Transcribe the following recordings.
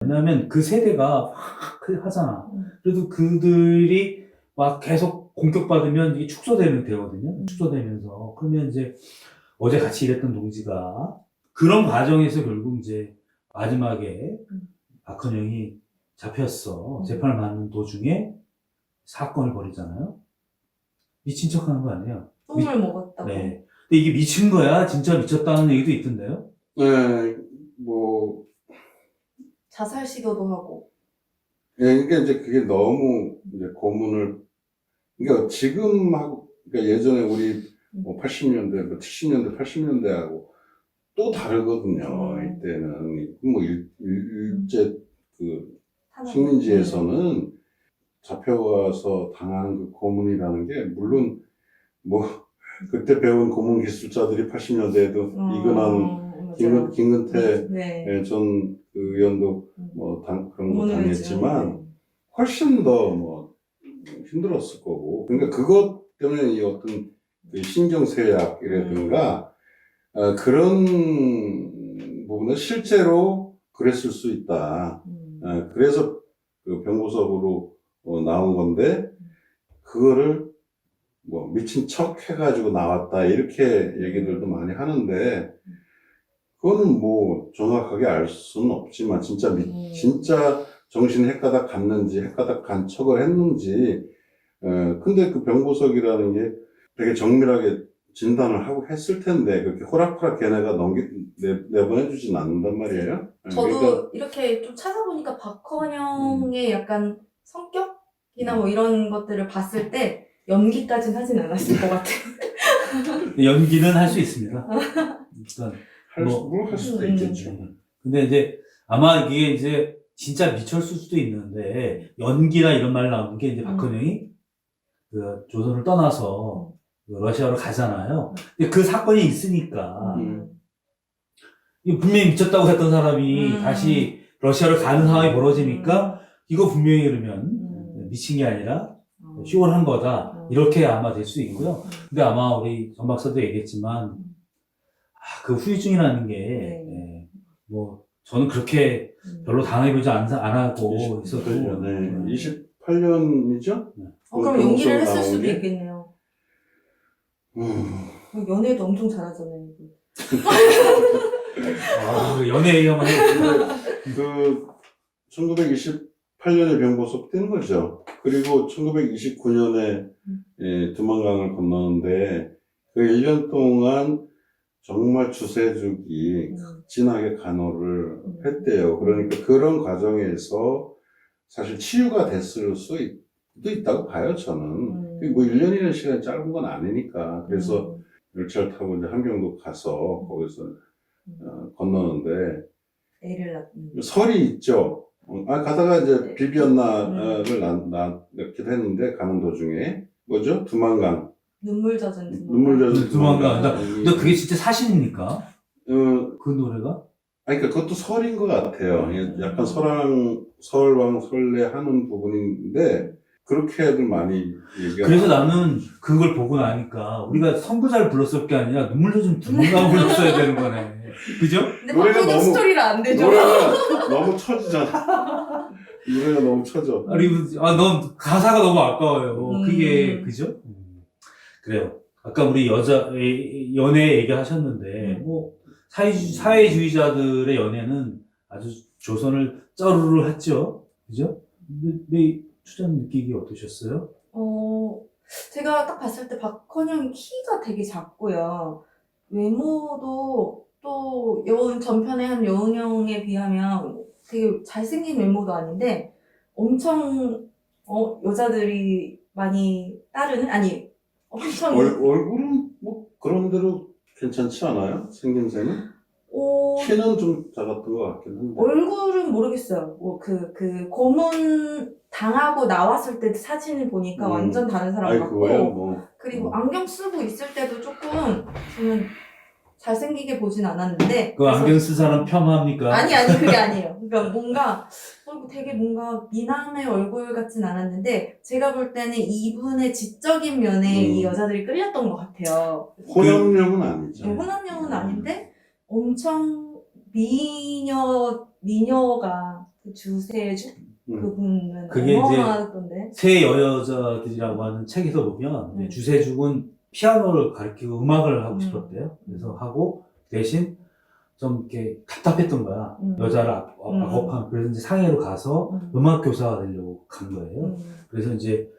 왜냐면 그 세대가 하잖아. 그래도 그들이 막 계속 공격받으면 이게 축소되는 되거든요. 축소되면서. 그러면 이제 어제 같이 일했던 동지가 그런 과정에서 결국 이제 마지막에 박헌영이 잡혔어. 재판을 받는 도중에 사건을 벌이잖아요. 미친 척 하는 거 아니에요? 똥을 먹었다고. 네. 근데 이게 미친 거야? 진짜 미쳤다는 얘기도 있던데요? 네, 뭐, 자살 시도도 하고. 예, 그러니까 이제 그게 너무 이제 고문을, 그러니까 지금하고, 그러니까 예전에 우리 뭐 80년대, 뭐 70년대, 80년대하고 또 다르거든요. 이때는. 뭐 일제 그 식민지에서는 잡혀가서 당하는 그 고문이라는 게, 물론 뭐, 그때 배운 고문 기술자들이 80년대에도 이근한, 김근태 네. 전 그 의원도 뭐 그런 거 당했지만 네. 훨씬 더 뭐 힘들었을 거고. 그러니까 그것 때문에 이 어떤 그 신경쇠약이라든가 그런 부분은 실제로 그랬을 수 있다. 그래서 그 병구석으로 나온 건데 그거를 뭐 미친 척 해가지고 나왔다 이렇게 얘기들도 많이 하는데 그거는 뭐 정확하게 알 수는 없지만 진짜 정신이 헷가닥 갔는지 헷가닥 간 척을 했는지 근데 그 병구석이라는 게 되게 정밀하게 진단을 하고 했을 텐데 그렇게 호락호락 걔네가 내보내주진 않는단 말이에요. 저도 그러니까, 이렇게 좀 찾아보니까 박헌영의 약간 성격이나 뭐 이런 것들을 봤을 때 연기까지는 하진 않았을 것 같아요. 연기는 할 수 있습니다. 일단 할 수도 있겠죠. 근데 이제 아마 이게 이제 진짜 미쳤을 수도 있는데 연기나 이런 말 나오는 게 이제 박헌영이 그 조선을 떠나서 러시아로 가잖아요. 근데 그 사건이 있으니까 이거 분명히 미쳤다고 했던 사람이 다시 러시아를 가는 상황이 벌어지니까 이거 분명히 그러면 미친 게 아니라 휴원한 거다 이렇게 아마 될 수 있고요. 근데 아마 우리 전 박사도 얘기했지만 그 후유증이라는 게 뭐 저는 그렇게 별로 당해보지 않았고 있어도 28년이죠? 그럼 연기를 했을 수도 있겠네요. 연애도 엄청 잘하잖아요. 연애 얘기만 해도 그 1928년에 병보석 뛴 거죠. 그리고 1929년에 두만강을 건너는데 그 1년 동안 정말 주세죽이 극진하게 간호를 했대요. 그러니까 그런 과정에서 사실 치유가 됐을 수도 있다고 봐요, 저는. 뭐 1년이라는 시간이 짧은 건 아니니까. 그래서 열차를 타고 이제 함경도 가서 거기서 건너는데 애를 낳는 설이 있죠. 가다가 이제 비비언나를 낳기도 했는데 가는 도중에 뭐죠? 두만강. 눈물 젖은 두만강. 근데 그게 진짜 사실입니까? 그 노래가? 그러니까 그것도 설인 것 같아요. 약간 설왕 설레하는 부분인데 그렇게들 많이 얘기하고. 그래서 나는 그걸 보고 나니까 우리가 선구자를 불렀을 게 아니라 눈물 젖은 두만강을 불렀어야 되는 거네. 그죠? 근데 박헌영 스토리가 안 되죠. 노래가 너무 처지잖아. 노래가 너무 처져. 넌 가사가 너무 아까워요. 그게 그죠? 그래요. 아까 우리 연애 얘기하셨는데 뭐 사회주의자들의 연애는 아주 조선을 쩌르르 했죠. 그죠? 근데 추장 느끼기 어떠셨어요? 제가 딱 봤을 때 박헌영이 키가 되게 작고요. 외모도 또 전편의 한 여운형에 비하면 되게 잘생긴 외모도 아닌데 엄청 여자들이 많이 따르는 엄청 얼굴은 뭐 그런 대로 괜찮지 않아요? 생김새는? 키는 좀 작았던 것 같긴 한데. 얼굴은 모르겠어요. 그 고문 당하고 나왔을 때 사진을 보니까 완전 다른 사람 같고 그리고 안경 쓰고 있을 때도 조금 저는 잘생기게 보진 않았는데 그 안경 쓴 사람 폄하합니까? 아니 그게 아니에요. 그러니까 뭔가 되게 뭔가 미남의 얼굴 같진 않았는데 제가 볼 때는 이분의 지적인 면에 이 여자들이 끌렸던 것 같아요. 호남형은 아니죠. 호남형은 아닌데 엄청 미녀가 그 주세주 음. 그분은 그게 이제 어마어마하던데. 새 여자들이라고 하는 책에서 보면 이제 주세죽은 피아노를 가르치고 음악을 하고 싶었대요. 그래서 하고 대신 좀 이렇게 답답했던 거야. 여자를 악업하면. 그래서 이제 상해로 가서 음악 교사가 되려고 간 거예요. 그래서 이제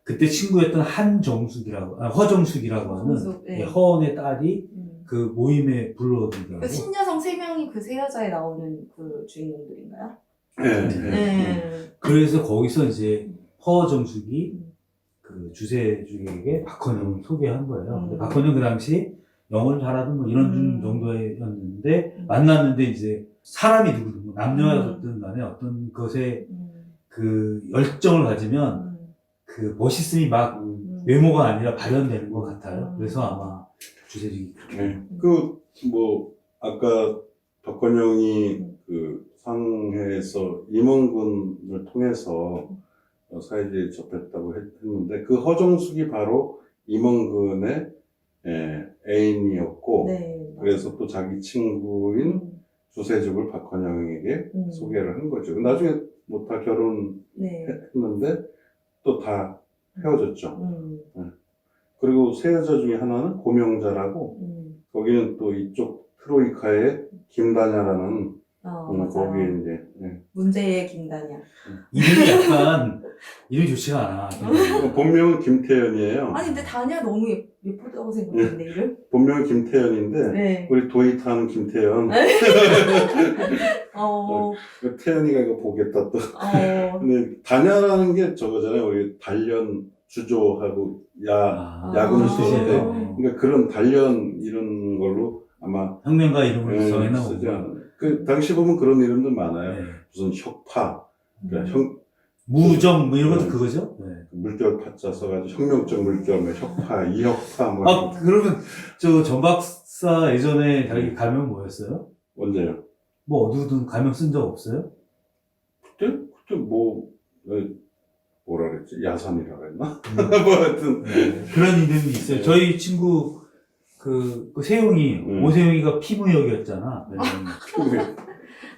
그때 친구였던 허정숙이라고 하는 허정숙, 네. 허원의 딸이 그 모임에 불러들더라고요. 그 신여성 3명이 그 세 여자에 나오는 그 주인공들인가요? 네. 네. 그래서 거기서 이제 허정숙이 그 주세죽에게 박헌영을 소개한 거예요. 근데 박헌영 그 당시 영어를 잘하던 뭐 이런 정도였는데 만났는데 이제 사람이 누구든 뭐 남녀였든 간에 어떤 것에 그 열정을 가지면 그 멋있음이 막 외모가 아니라 발현되는 것 같아요. 그래서 아마 주세죽이 네. 그 뭐 아까 박건영이 그 상해에서 임원군을 통해서 사회주의에 접했다고 했는데 그 허정숙이 바로 임원군의 애인이었고 네. 그래서 또 자기 친구인 주세죽을 박헌영에게 소개를 한 거죠. 나중에 뭐 다 결혼했는데 또 다 헤어졌죠. 그리고 세 여자 중에 하나는 고명자라고 거기는 또 이쪽 트로이카의 김다냐라는 거기에 이제 문제의 김다냐. 이름이 약간 이름이 좋지가 않아. 본명은 김태연이에요. 아니 근데 다냐 너무 예쁘다고 생각했는데 이름? 본명은 김태연인데 네. 우리 도이타는 김태연. 태연이가 이거 보겠다 또. 근데 다냐라는 게 저거잖아요. 우리 단련 주조하고 야구를 쓸 때. 그러니까 그런 단련 이런 걸로 아마 혁명가 이름을 정했나 쓰지 보고. 않아요. 그 당시 보면 그런 이름들 많아요. 네. 무슨 혁파, 그러니까 무정 뭐 이런 것도 그거죠? 네. 물결 파자 써가지고 혁명적 물결, 뭐 혁파, 이혁파 뭐. 그러면 전 박사 예전에 자기 가명 뭐였어요? 언제요? 뭐 어디든 가명 쓴 적 없어요? 그때 뭐라 그랬지? 야산이라고 했나? 뭐 하여튼. 네. 그런 이름이 있어요. 저희 친구 그 세용이 오세용이가 피무역이었잖아.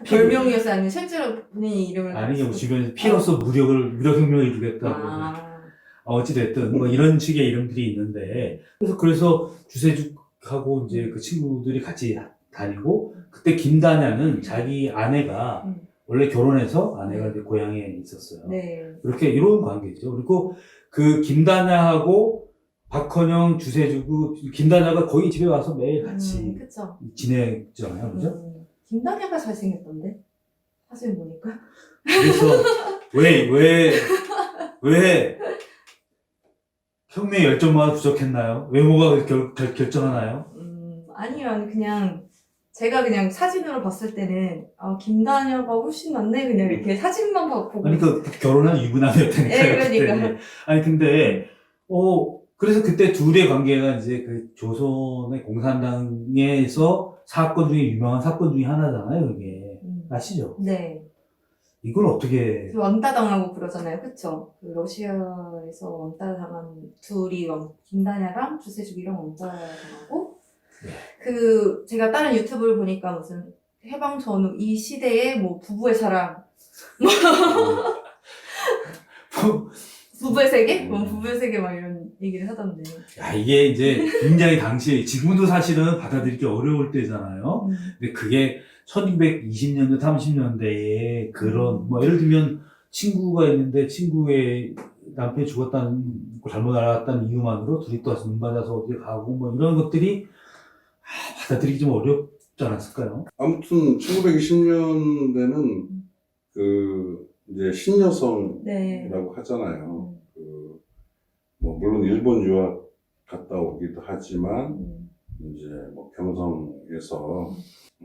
별명이었어요? 아니면 실제로 본인이 이름을 아니 뭐 주변에서 피로서 무력혁명을 이루겠다. 어찌됐든 뭐 이런 식의 이름들이 있는데 그래서 주세죽하고 이제 그 친구들이 같이 다니고 그때 김다냐는 자기 아내가 원래 결혼해서 아내가 이제 고향에 있었어요. 네. 이렇게 이런 관계죠. 그리고 그 김다냐하고 박헌영, 주세주고 김다냐가 거의 집에 와서 매일 같이 그쵸. 지내잖아요, 그죠? 김다냐가 잘생겼던데 사진 보니까. 그래서 왜 혁명 열정만 부족했나요? 외모가 결정하나요? 아니요, 그냥 제가 그냥 사진으로 봤을 때는 김다냐가 훨씬 낫네 그냥 이렇게 사진만 보고. 아니 그 결혼한 유부남이었다니까요. 네, 그러니까. 아니 근데 그래서 그때 둘의 관계가 이제 그 조선의 공산당에서 사건 중에 유명한 사건 중에 하나잖아요, 그게. 아시죠? 네. 이걸 어떻게. 왕따 당하고 그러잖아요, 그쵸? 그 러시아에서 왕따 당한 둘이 김다냐랑 주세죽이랑 왕따 당하고. 네. 제가 다른 유튜브를 보니까 무슨 해방 전후 이 시대의 뭐 부부의 사랑. 부부의 세계? 부부의 세계 막 이런 얘기를 하던데. 야, 이게 이제 굉장히 당시에, 지금도 사실은 받아들이기 어려울 때잖아요. 근데 그게 1920년대, 30년대에 그런, 뭐 예를 들면 친구가 있는데 친구의 남편이 잘못 알았다는 이유만으로 둘이 또 눈 맞아서 어디 가고 뭐 이런 것들이 받아들이기 좀 어렵지 않았을까요? 아무튼 1920년대는 이제 신여성이라고 네. 하잖아요. 뭐 물론 일본 유학 갔다 오기도 하지만 이제 뭐 경성에서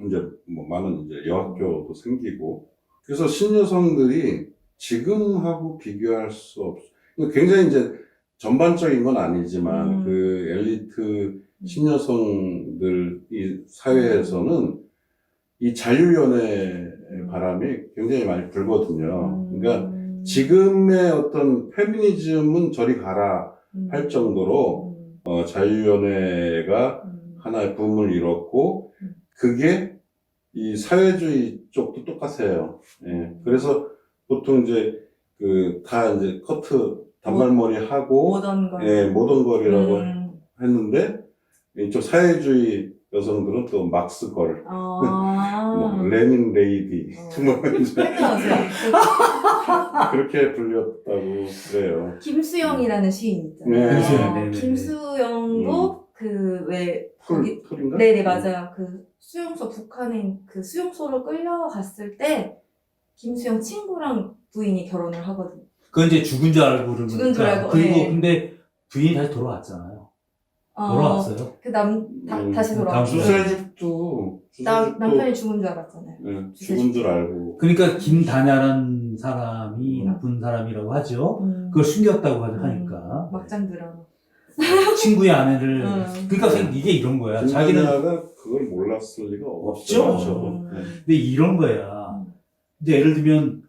이제 뭐 많은 이제 여학교도 생기고 그래서 신여성들이 지금하고 비교할 수 굉장히 이제 전반적인 건 아니지만 그 엘리트 신여성들 이 사회에서는 이 자유연애 바람이 굉장히 많이 불거든요. 그러니까 지금의 어떤 페미니즘은 저리 가라 할 정도로 자유연애가 하나의 붐을 이뤘고 그게 이 사회주의 쪽도 똑같아요. 예. 그래서 보통 이제 다 이제 커트 단발머리 하고 모던 걸. 예, 모던 거리라고 음. 했는데 이쪽 사회주의 여성들은 또 막스 걸, 뭐 레닌 레이디 뭐 이제 설명하세요. 그렇게 불렸다고 그래요. 김수영이라는 시인 있잖아요. 네. 김수영, 네네네. 김수영도 거기 풀인가? 네네 맞아요. 그 수용소 북한인 그 수용소로 끌려갔을 때 김수영 친구랑 부인이 결혼을 하거든요. 그건 이제 죽은 줄 알고 그러니까. 죽은 줄 알고, 그리고 네. 근데 부인이 다시 돌아왔잖아요. 돌아왔어요. 다시 다음 돌아왔어요. 주세죽도 남편이 죽은 줄 알았잖아요. 예, 죽은 줄 알고 그러니까 김다냐라는 사람이 음. 나쁜 사람이라고 하죠. 그걸 숨겼다고 하니까. 막장 드라마. 친구의 아내를. 음. 그러니까 이게 이런 거야. 자기는. 김다냐가 그걸 몰랐을 리가 없죠. 없죠. 네. 근데 이런 거야. 이제 예를 들면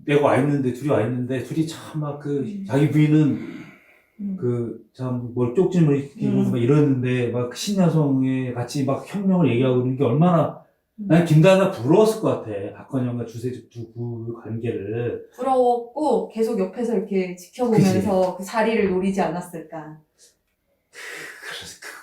내가 와 있는데 둘이 와 있는데 둘이 참 막 자기 부인은 참 뭘 쪽지를 입히고 막 이러는데 막 신여성에 같이 막 혁명을 얘기하고 그러는 게 얼마나 난 김다나 부러웠을 것 같아. 박헌영과 주세죽 두 관계를. 부러웠고 계속 옆에서 이렇게 지켜보면서 그 자리를 노리지 않았을까.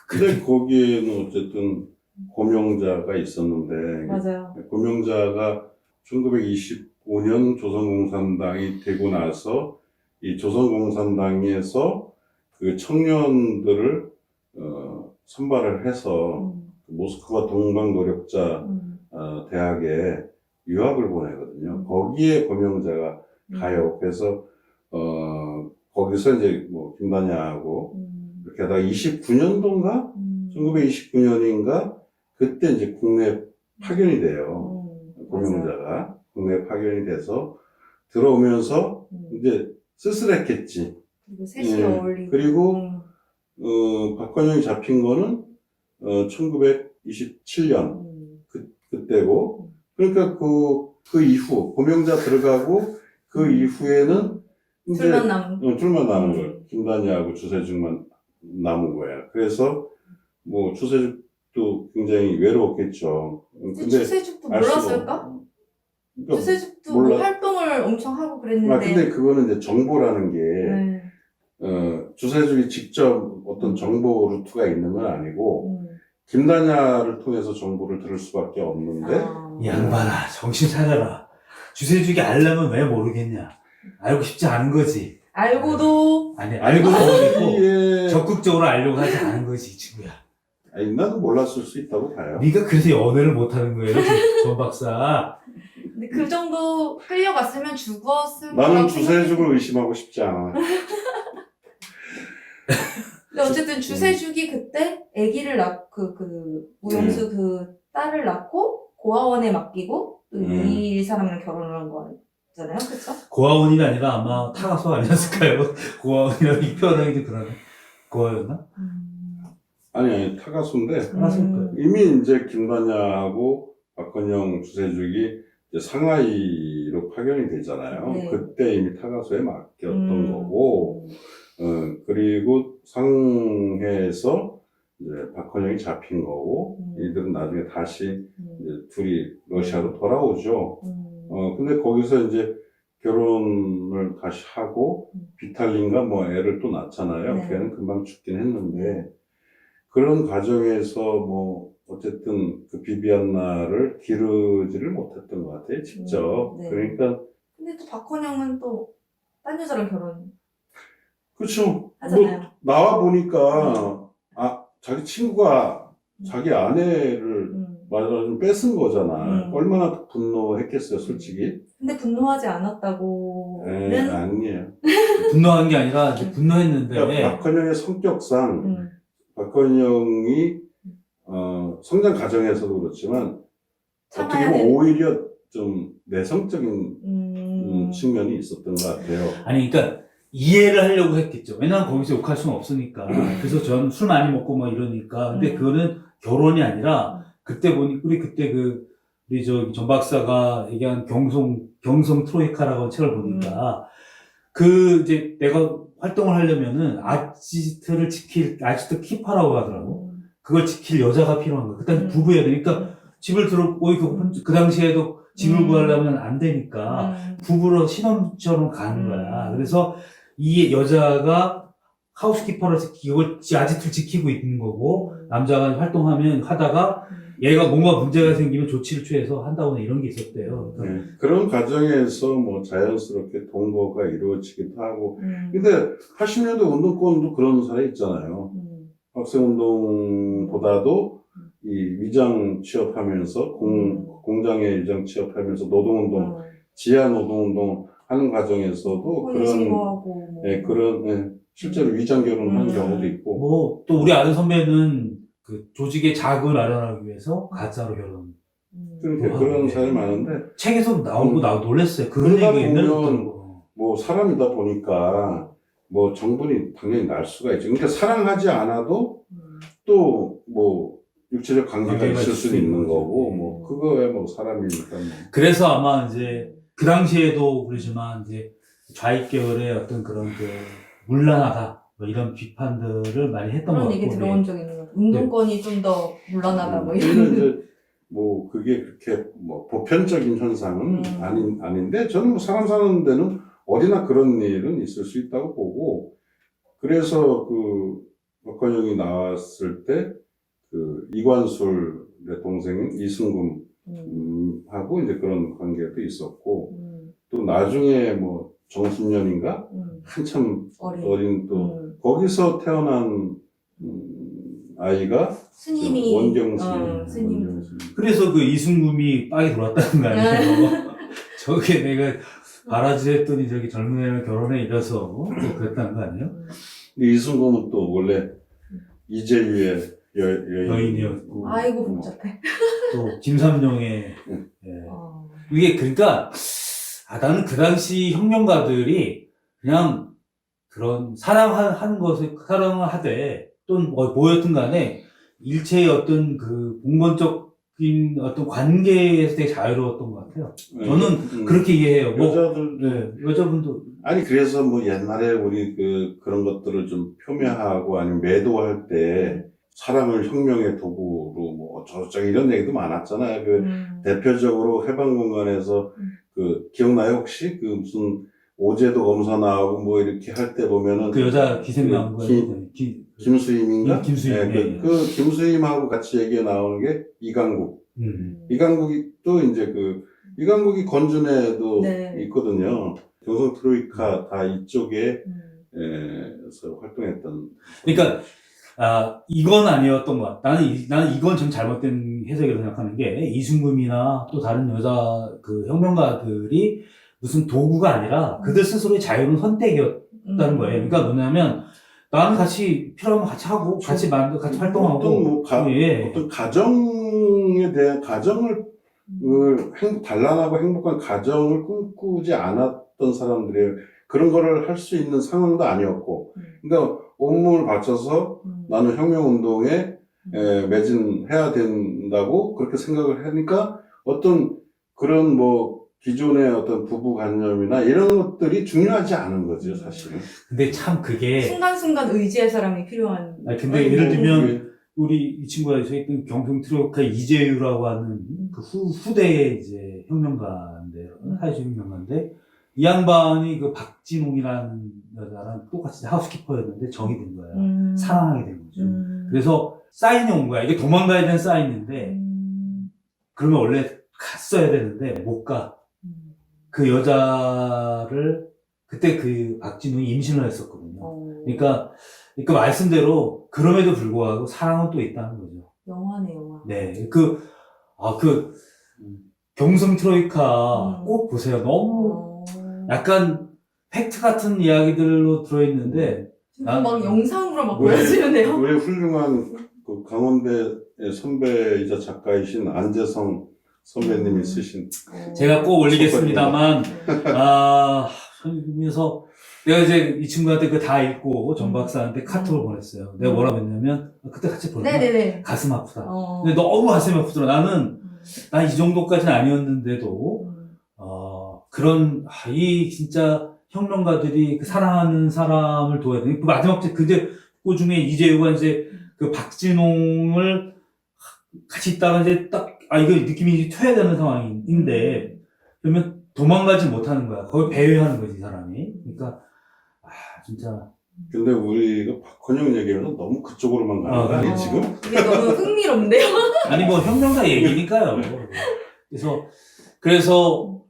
근데 거기에는 어쨌든 고명자가 있었는데 맞아요. 고명자가 1925년 조선공산당이 되고 나서 이 조선공산당에서 그 청년들을 선발을 해서 모스크바 동방노력자 대학에 유학을 보내거든요. 거기에 고명자가 가요. 그래서 거기서 이제 뭐 김다냐하고 이렇게 하다가 29년도인가 1929년인가 그때 이제 국내 파견이 돼요. 고명자가 국내 파견이 돼서 들어오면서 이제 쓸쓸했겠지. 그리고 셋이 어울리고. 그리고 박헌영이 잡힌 거는 1927년 그때고 그러니까 그 이후 고명자 들어가고 그 이후에는 이제 둘만 남은 거예요. 김다냐하고 주세죽만 남은 거야. 그래서 뭐 주세죽도 굉장히 외로웠겠죠. 근데 주세죽도 몰랐을까? 그러니까 주세죽도 뭐 활동을 엄청 하고 그랬는데. 근데 그거는 이제 정보라는 게 주세죽이 직접 어떤 정보 루트가 있는 건 아니고 김다냐를 통해서 정보를 들을 수밖에 없는데 이 양반아 정신 차려라. 주세죽이 알려면 왜 모르겠냐. 알고 싶지 않은 거지. 알고도 아니 알고도 모르겠고 예. 적극적으로 알려고 하지 않은 거지 이 친구야. 아니, 나도 몰랐을 수 있다고 봐요. 네가 그래서 연애를 못하는 거예요, 전 박사. 근데 그 정도 끌려갔으면 죽었을 나는 거라고 주세죽을 의심하고 싶지 않아. 근데 어쨌든 주세죽이 그때 아기를 낳고 무용수 그 딸을 낳고 고아원에 맡기고 또 이 사람이랑 결혼을 한 거잖아요, 그렇죠? 고아원이 아니라 아마 타가소 아니었을까요? 고아원이라고 이 표현하기도 그러네. 고아였나? 아니 타가수인데 타가소일 거예요. 이미 이제 김다냐하고 박헌영 주세죽이 이제 상하이로 파견이 되잖아요. 네. 그때 이미 타가수에 맡겼던 거고, 그리고 상해에서 이제 박헌영이 잡힌 거고, 이들은 나중에 다시 이제 둘이 러시아로 돌아오죠. 근데 거기서 이제 결혼을 다시 하고, 비탈린가 뭐 애를 또 낳잖아요. 네. 걔는 금방 죽긴 했는데, 그런 과정에서 뭐, 어쨌든 그 비비안나를 기르지를 못했던 것 같아요, 직접. 네. 그러니까. 근데 또 박헌영은 또 딴 여자랑 결혼 그쵸. 하잖아요. 뭐, 나와 보니까, 자기 친구가 자기 아내를 말하자면 뺏은 거잖아. 얼마나 분노했겠어요, 솔직히. 근데 분노하지 않았다고는 아니에요. 분노한 게 아니라 이제 분노했는데. 그러니까 박헌영의 성격상, 박헌영이, 성장 과정에서도 그렇지만, 어떻게 보면 오히려 좀 내성적인 측면이 있었던 것 같아요. 아니, 그러니까 이해를 하려고 했겠죠. 왜냐면 거기서 욕할 수는 없으니까. 그래서 저는 술 많이 먹고 뭐 이러니까. 근데 그거는 결혼이 아니라, 그때 보니, 우리 전 박사가 얘기한 경성 트로이카라고 책을 보니까, 이제 내가 활동을 하려면은 아지트 키파라고 하더라고. 그걸 지킬 여자가 필요한 거야. 그때 부부여야 되니까 집을 그 당시에도 집을 구하려면 안 되니까 부부로 신혼처럼 가는 거야. 그래서 이 여자가 하우스키퍼를 이걸 아지트를 지키고 있는 거고, 남자가 하다가 얘가 뭔가 문제가 생기면 조치를 취해서 한다거나 이런 게 있었대요. 네. 그런 과정에서 뭐 자연스럽게 동거가 이루어지기도 하고. 근데 80년대 운동권도 그런 사례 있잖아요. 학생운동보다도 이 위장 취업하면서 공장에 위장 취업하면서 노동운동, 지하 노동운동 하는 과정에서도 그런 실제로 위장 결혼하는 경우도 있고. 뭐 또 우리 아는 선배는 그 조직의 자금을 마련하기 위해서 가짜로 결혼. 그런 사람이 많은데 책에서 나오고 나 놀랐어요. 그런 그러다 얘기가 옛날에 보면 있던 거. 뭐 사람이다 보니까 뭐 정분이 당연히 날 수가 있죠. 그러니까 사랑하지 않아도 또 뭐 육체적 관계가 있을 수는 있는 거고 뭐 그거야 뭐 사람이니까 뭐. 그래서 아마 이제 그 당시에도 그러지만 이제 좌익 계열의 어떤 그런 그 문란하다 뭐 이런 비판들을 많이 했던 것 그런 같고. 얘기 들어본 적이 있는 것 같아요. 운동권이 좀 더 물러나다 뭐 이런. 저는 이제 뭐 그게 그렇게 뭐 보편적인 현상은 아닌데 저는 뭐 사람 사는 데는 어디나 그런 일은 있을 수 있다고 보고, 그래서 그 박헌영이 나왔을 때 그 이관술의 동생인 이승금 하고 이제 그런 관계도 있었고, 또 나중에 뭐 정순년인가 한참 어린 또 거기서 태어난 아이가 스님이 원경 스님. 그래서 그 이승금이 빵이 돌았다는 거 아니에요? 저게 내가 바라지 했더니 저기 젊은 애랑 결혼해 이래서 그랬다는 거 아니에요? 이승금은 또 원래 이재유의 여인이었고. 아이고 복잡해. 또 김삼룡의 예. 이게 그러니까 나는 그 당시 혁명가들이 그냥 그런 사랑하는 것을 사랑을 하되 또는 뭐였든 간에 일체의 어떤 그 공건적인 어떤 관계에서 되게 자유로웠던 것 같아요. 저는 그렇게 이해해요. 여자분도. 아니, 그래서 뭐 옛날에 우리 그런 것들을 좀 표명하고 아니면 매도할 때 사랑을 혁명의 도구로 뭐 어쩌고저쩌고 이런 얘기도 많았잖아요. 대표적으로 해방공간에서 기억나요? 혹시? 무슨 오제도 검사 나오고 뭐 이렇게 할 때 보면은 그 여자 기생 나온 거예요. 김수임인가? 김수임. 네, 김수임하고 같이 얘기가 나오는 게 이강국. 이강국이 또 이제 이강국이 건준에도 있거든요. 경성 트로이카 다 이쪽에 에서 활동했던. 그러니까 이건 아니었던 것 같아. 나는 이건 좀 잘못된 해석이라고 생각하는 게, 이승금이나 또 다른 여자 혁명가들이 무슨 도구가 아니라 그들 스스로의 자유로운 선택이었다는 거예요. 그러니까 뭐냐면, 나는 같이 필요하면 같이 하고, 같이 활동하고. 어떤 가정에 대한 가정을, 단란하고 행복한 가정을 꿈꾸지 않았던 사람들이 그런 거를 할 수 있는 상황도 아니었고. 그러니까 온몸을 바쳐서 나는 혁명운동에 매진해야 된다고 그렇게 생각을 하니까 어떤 그런 뭐 기존의 어떤 부부관념이나 이런 것들이 중요하지 않은 거죠, 사실은. 근데 참 그게. 순간순간 의지의 사람이 필요한. 근데 예를 들면, 우리 이 친구가 있던 경성 트로이카 이재유라고 하는 그 후대의 이제 혁명가인데, 사회주의 혁명가인데, 이 양반이 박진홍이라는 여자랑 똑같이 하우스키퍼였는데 정이 든 거예요. 사랑하게 된 거죠. 그래서 사인이 온 거야. 이게 도망가야 되는 사인인데, 그러면 원래 갔어야 되는데, 못 가. 그 여자를, 그때 박진홍이 임신을 했었거든요. 그러니까 말씀대로, 그럼에도 불구하고 사랑은 또 있다는 거죠. 영화네, 영화. 네. 경성 트로이카 꼭 보세요. 너무 약간 팩트 같은 이야기들로 들어있는데, 막 영상으로 막 보여지는데요? 우리 훌륭한 강원대의 선배이자 작가이신 안재성 선배님이 쓰신. 제가 꼭 올리겠습니다만, 그래서 내가 이제 이 친구한테 다 읽고 정 박사한테 카톡을 보냈어요. 내가 뭐라고 했냐면, 그때 같이 보냈나? 가슴 아프다. 근데 너무 가슴이 아프더라. 난 이 정도까지는 아니었는데도, 이 진짜 혁명가들이 사랑하는 사람을 도와야 돼. 마지막 그 중에 이재유가 이제 박진홍을 같이 있다가 이제 딱 이거 느낌이 퇴해되는 상황인데, 그러면 도망가지 못하는 거야. 거의 배회하는 거지, 이 사람이. 그러니까, 진짜. 근데 우리가 박헌영 얘기는 너무 그쪽으로만 가는 거 아니에요, 지금? 이게 너무 흥미롭네요. 아니, 뭐, 형용사 얘기니까요. 그래서,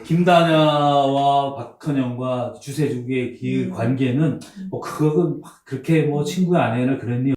김다냐와 박헌영과 주세죽의 그 관계는, 그건 막 그렇게 친구의 아내나 그랬니?